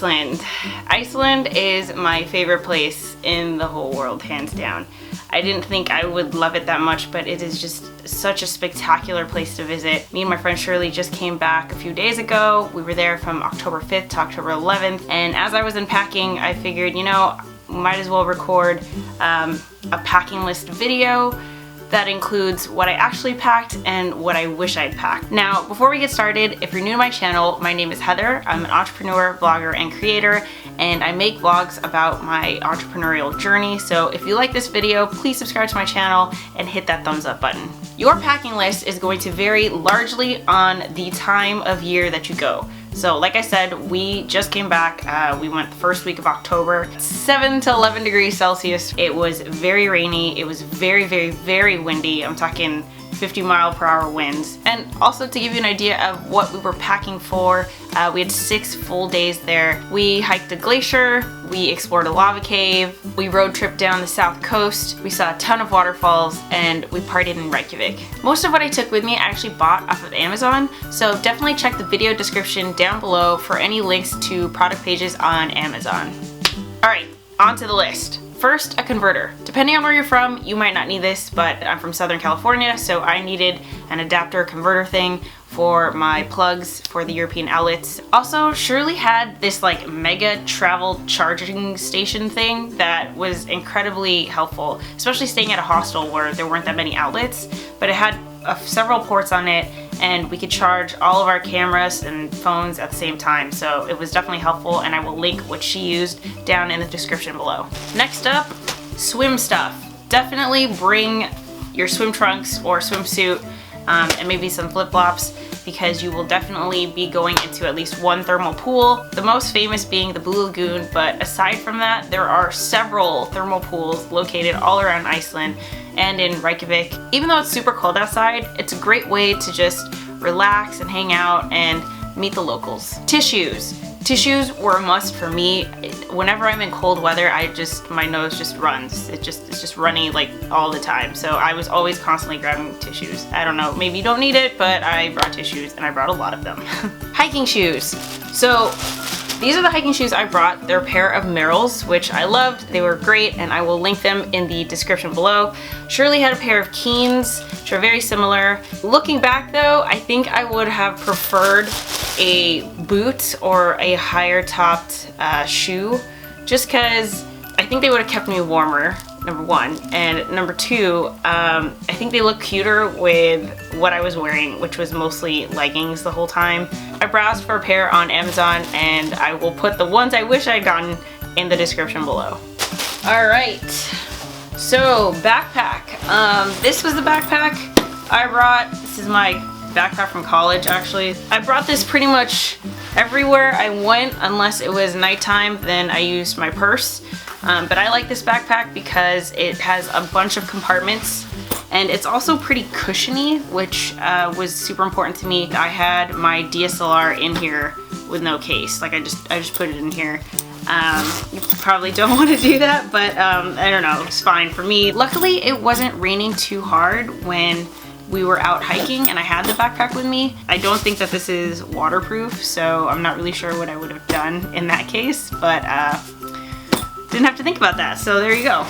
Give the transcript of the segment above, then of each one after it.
Iceland. Iceland is my favorite place in the whole world, hands down. I didn't think I would love it that much, but it is just such a spectacular place to visit. Me and my friend Shirley just came back a few days ago. We were there from October 5th to October 11th, and as I was unpacking, I figured, you know, might as well record a packing list video that includes what I actually packed and what I wish I'd packed. Now, before we get started, if you're new to my channel, my name is Heather. I'm an entrepreneur, vlogger, and creator, and I make vlogs about my entrepreneurial journey. So if you like this video, please subscribe to my channel and hit that thumbs up button. Your packing list is going to vary largely on the time of year that you go. So like I said, we just came back. We went the first week of October, 7 to 11 degrees Celsius. It was very rainy. It was very, very, very windy. I'm talking 50-mile-per-hour winds. And also to give you an idea of what we were packing for, we had 6 full days there. We hiked a glacier, we explored a lava cave, we road tripped down the south coast, we saw a ton of waterfalls, and we partied in Reykjavik. Most of what I took with me I actually bought off of Amazon, so definitely check the video description down below for any links to product pages on Amazon. Alright, on to the list. First, a converter. Depending on where you're from, you might not need this, but I'm from Southern California, so I needed an adapter converter thing for my plugs for the European outlets. Also, Shirley had this like mega travel charging station thing that was incredibly helpful, especially staying at a hostel where there weren't that many outlets, but it had several ports on it, and we could charge all of our cameras and phones at the same time, so it was definitely helpful, and I will link what she used down in the description below. Next up, swim stuff. Definitely bring your swim trunks or swimsuit and maybe some flip-flops, because you will definitely be going into at least one thermal pool, the most famous being the Blue Lagoon, but aside from that, there are several thermal pools located all around Iceland and in Reykjavik. Even though it's super cold outside, it's a great way to just relax and hang out and meet the locals. Tissues. Tissues were a must for me. Whenever I'm in cold weather, my nose just runs. It's just runny like all the time. So I was always constantly grabbing tissues. I don't know, maybe you don't need it, but I brought tissues and I brought a lot of them. Hiking shoes. So these are the hiking shoes I brought. They're a pair of Merrells, which I loved. They were great, and I will link them in the description below. Shirley had a pair of Keens, which are very similar. Looking back though, I think I would have preferred a boot or a higher topped shoe, just because I think they would have kept me warmer, number one, and number two, I think they look cuter with what I was wearing, which was mostly leggings the whole time. I browsed for a pair on Amazon, and I will put the ones I wish I'd gotten in the description below. Alright, so backpack. This was the backpack I brought. This is my backpack from college, actually. I brought this pretty much everywhere I went, unless it was nighttime, then I used my purse. But I like this backpack because it has a bunch of compartments, and it's also pretty cushiony, which was super important to me. I had my DSLR in here with no case. Like I just put it in here. You probably don't want to do that, but I don't know, it's fine for me. Luckily, it wasn't raining too hard when we were out hiking and I had the backpack with me. I don't think that this is waterproof, so I'm not really sure what I would have done in that case, but didn't have to think about that, so there you go.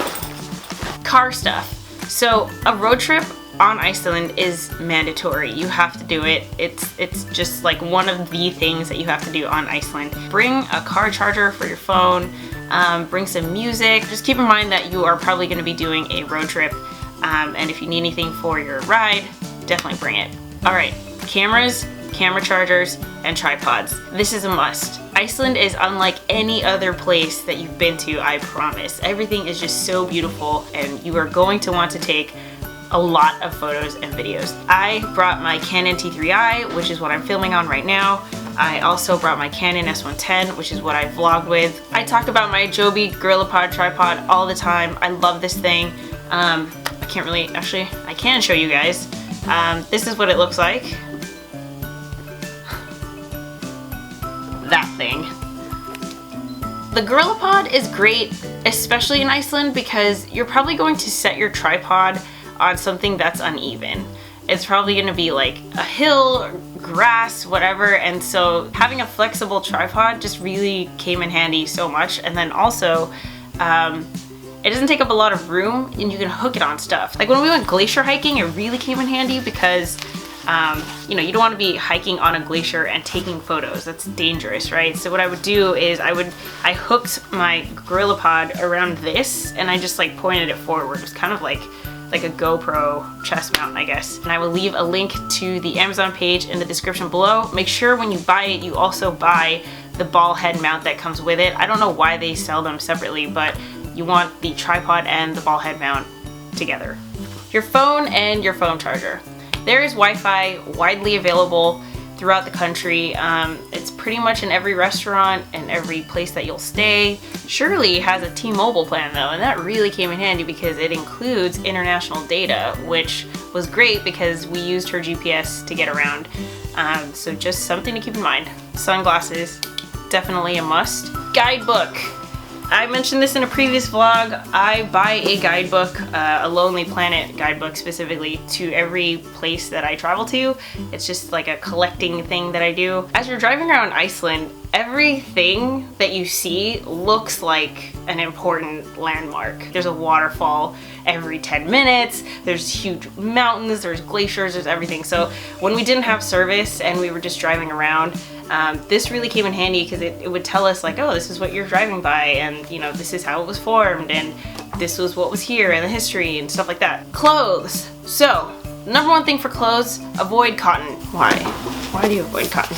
Car stuff. So a road trip on Iceland is mandatory. You have to do it. It's just like one of the things that you have to do on Iceland. Bring a car charger for your phone, bring some music. Just keep in mind that you are probably going to be doing a road trip, and if you need anything for your ride, definitely bring it. Alright, cameras, camera chargers, and tripods. This is a must. Iceland is unlike any other place that you've been to, I promise. Everything is just so beautiful, and you are going to want to take a lot of photos and videos. I brought my Canon T3i, which is what I'm filming on right now. I also brought my Canon S110, which is what I vlogged with. I talk about my Joby GorillaPod tripod all the time. I love this thing. I can't really, actually, I can show you guys. This is what it looks like. That thing. The GorillaPod is great, especially in Iceland, because you're probably going to set your tripod on something that's uneven. It's probably going to be like a hill, grass, whatever. And so having a flexible tripod just really came in handy so much. And then also, it doesn't take up a lot of room and you can hook it on stuff. Like when we went glacier hiking, it really came in handy because you know, you don't want to be hiking on a glacier and taking photos. That's dangerous, right? So what I would do is I hooked my GorillaPod around this and I just like pointed it forward. It was kind of like a GoPro chest mount, I guess. And I will leave a link to the Amazon page in the description below. Make sure when you buy it, you also buy the ball head mount that comes with it. I don't know why they sell them separately, but you want the tripod and the ball head mount together. Your phone and your phone charger. There is Wi-Fi widely available throughout the country. It's pretty much in every restaurant and every place that you'll stay. Shirley has a T-Mobile plan though, and that really came in handy because it includes international data, which was great because we used her GPS to get around. So just something to keep in mind. Sunglasses, definitely a must. Guidebook. I mentioned this in a previous vlog. I buy a guidebook, a Lonely Planet guidebook specifically, to every place that I travel to. It's just like a collecting thing that I do. As you're driving around Iceland, everything that you see looks like an important landmark. There's a waterfall every 10 minutes, there's huge mountains, there's glaciers, there's everything. So when we didn't have service and we were just driving around, this really came in handy because it would tell us like, oh, this is what you're driving by, and you know, this is how it was formed, and this was what was here, and the history and stuff like that. Clothes. So, number one thing for clothes, avoid cotton. Why? Why do you avoid cotton?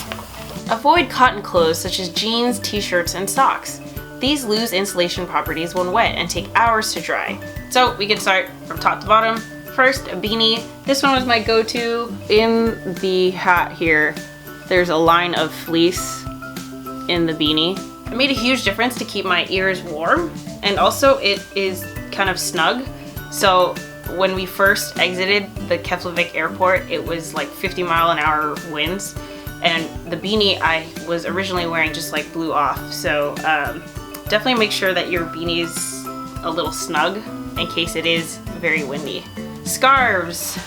Avoid cotton clothes such as jeans, t-shirts, and socks. These lose insulation properties when wet and take hours to dry. So we can start from top to bottom. First, a beanie. This one was my go-to. In the hat here, there's a line of fleece in the beanie. It made a huge difference to keep my ears warm, and also it is kind of snug. So when we first exited the Keflavik airport, it was like 50-mile-an-hour winds, and the beanie I was originally wearing just like blew off. So definitely make sure that your beanie is a little snug in case it is very windy. Scarves.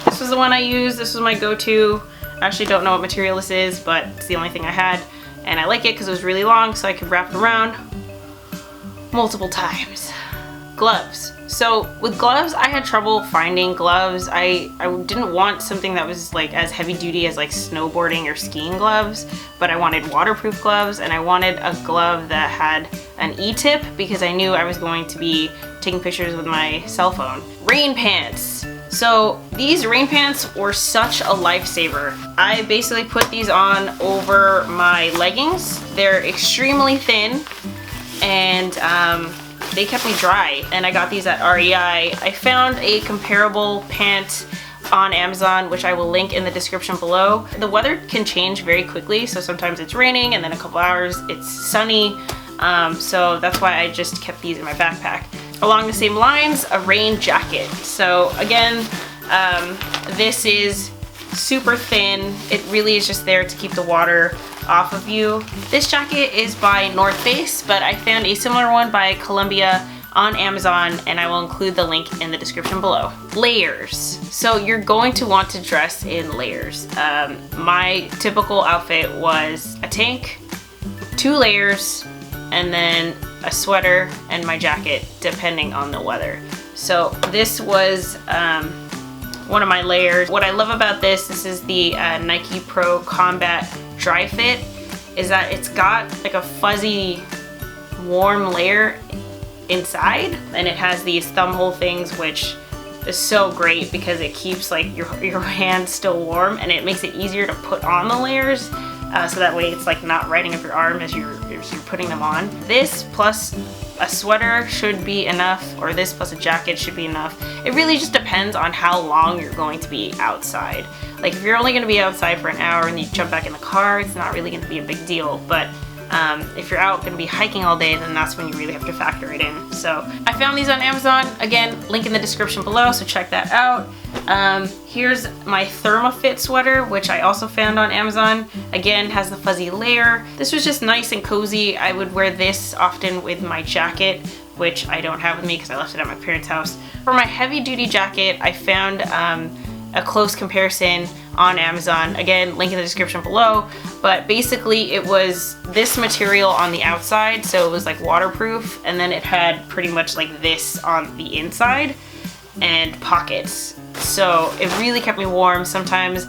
This was the one I used. This was my go-to. I actually don't know what material this is, but it's the only thing I had, and I like it because it was really long, so I could wrap it around multiple times. Gloves. So with gloves, I had trouble finding gloves. I didn't want something that was like as heavy duty as like snowboarding or skiing gloves, but I wanted waterproof gloves, and I wanted a glove that had an E-tip because I knew I was going to be taking pictures with my cell phone. Rain pants. So these rain pants were such a lifesaver. I basically put these on over my leggings. They're extremely thin, and they kept me dry, and I got these at REI. I found a comparable pant on Amazon, which I will link in the description below. The weather can change very quickly, so sometimes it's raining and then a couple hours it's sunny, so that's why I just kept these in my backpack. Along the same lines, a rain jacket. So again, this is super thin. It really is just there to keep the water off of you. This jacket is by North Face, but I found a similar one by Columbia on Amazon, and I will include the link in the description below. Layers. So you're going to want to dress in layers. My typical outfit was a tank, 2 layers, and then a sweater and my jacket, depending on the weather. So this was one of my layers. What I love about this is the Nike Pro Combat Dri-Fit, is that it's got like a fuzzy, warm layer inside, and it has these thumb hole things, which is so great because it keeps like your hand still warm, and it makes it easier to put on the layers, so that way it's like not riding up your arm as you're putting them on. This plus a sweater should be enough, or this plus a jacket should be enough. It really just depends on how long you're going to be outside. Like if you're only going to be outside for an hour and you jump back in the car, it's not really going to be a big deal. But if you're out going to be hiking all day, then that's when you really have to factor it in. So I found these on Amazon. Again, link in the description below, so check that out. Here's my Thermofit sweater, which I also found on Amazon. Again, has the fuzzy layer. This was just nice and cozy. I would wear this often with my jacket, which I don't have with me because I left it at my parents' house. For my heavy duty jacket, I found a close comparison on Amazon. Again, link in the description below. But basically it was this material on the outside, so it was like waterproof, and then it had pretty much like this on the inside and pockets. So it really kept me warm. Sometimes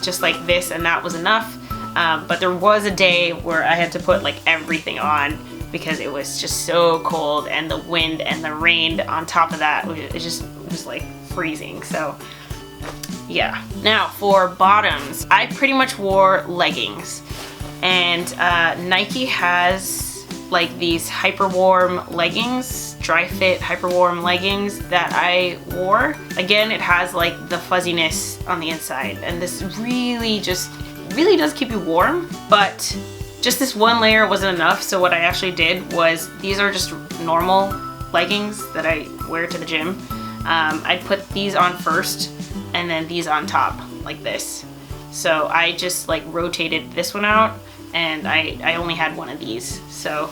just like this and that was enough. But there was a day where I had to put like everything on because it was just so cold, and the wind and the rain on top of that, it was like freezing. So yeah. Now for bottoms, I pretty much wore leggings, and Nike has like these Hyperwarm leggings, Dri-Fit Hyperwarm leggings that I wore. Again, it has like the fuzziness on the inside, and this really does keep you warm, but just this one layer wasn't enough. So what I actually did was, these are just normal leggings that I wear to the gym. I'd put these on first and then these on top like this. So I just like rotated this one out, and I only had one of these. So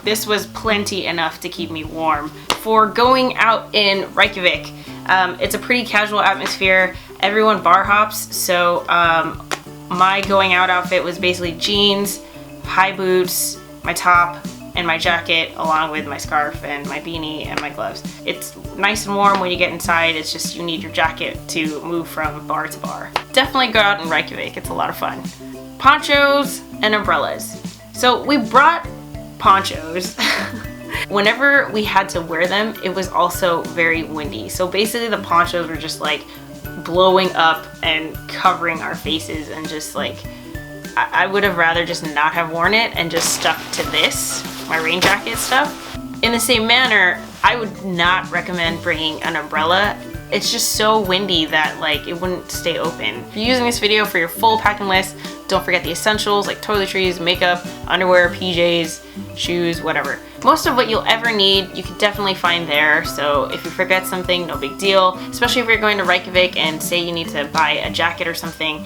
this was plenty enough to keep me warm. For going out in Reykjavik, it's a pretty casual atmosphere. Everyone bar hops, so my going out outfit was basically jeans, high boots, my top, and my jacket, along with my scarf and my beanie and my gloves. It's nice and warm when you get inside. It's just you need your jacket to move from bar to bar. Definitely go out in Reykjavik. It's a lot of fun. Ponchos and umbrellas. So we brought ponchos. Whenever we had to wear them, it was also very windy. So basically the ponchos were just like blowing up and covering our faces, and just like I would have rather just not have worn it and just stuck to this, my rain jacket stuff. In the same manner, I would not recommend bringing an umbrella. It's just so windy that like it wouldn't stay open. If you're using this video for your full packing list, don't forget the essentials like toiletries, makeup, underwear, PJs, shoes, whatever. Most of what you'll ever need, you can definitely find there. So if you forget something, no big deal. Especially if you're going to Reykjavik and say you need to buy a jacket or something,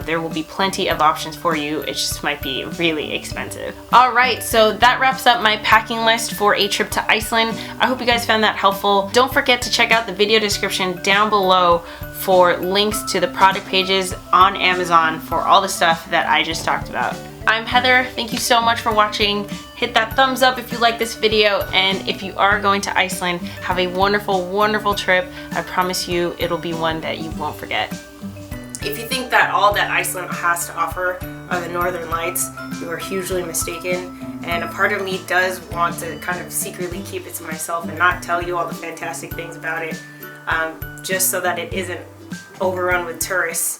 there will be plenty of options for you. It just might be really expensive. All right, so that wraps up my packing list for a trip to Iceland. I hope you guys found that helpful. Don't forget to check out the video description down below for links to the product pages on Amazon for all the stuff that I just talked about. I'm Heather. Thank you so much for watching. Hit that thumbs up if you like this video, and if you are going to Iceland, have a wonderful, wonderful trip. I promise you it'll be one that you won't forget. If you think that all that Iceland has to offer are the Northern Lights, you are hugely mistaken. And a part of me does want to kind of secretly keep it to myself and not tell you all the fantastic things about it, just so that it isn't overrun with tourists.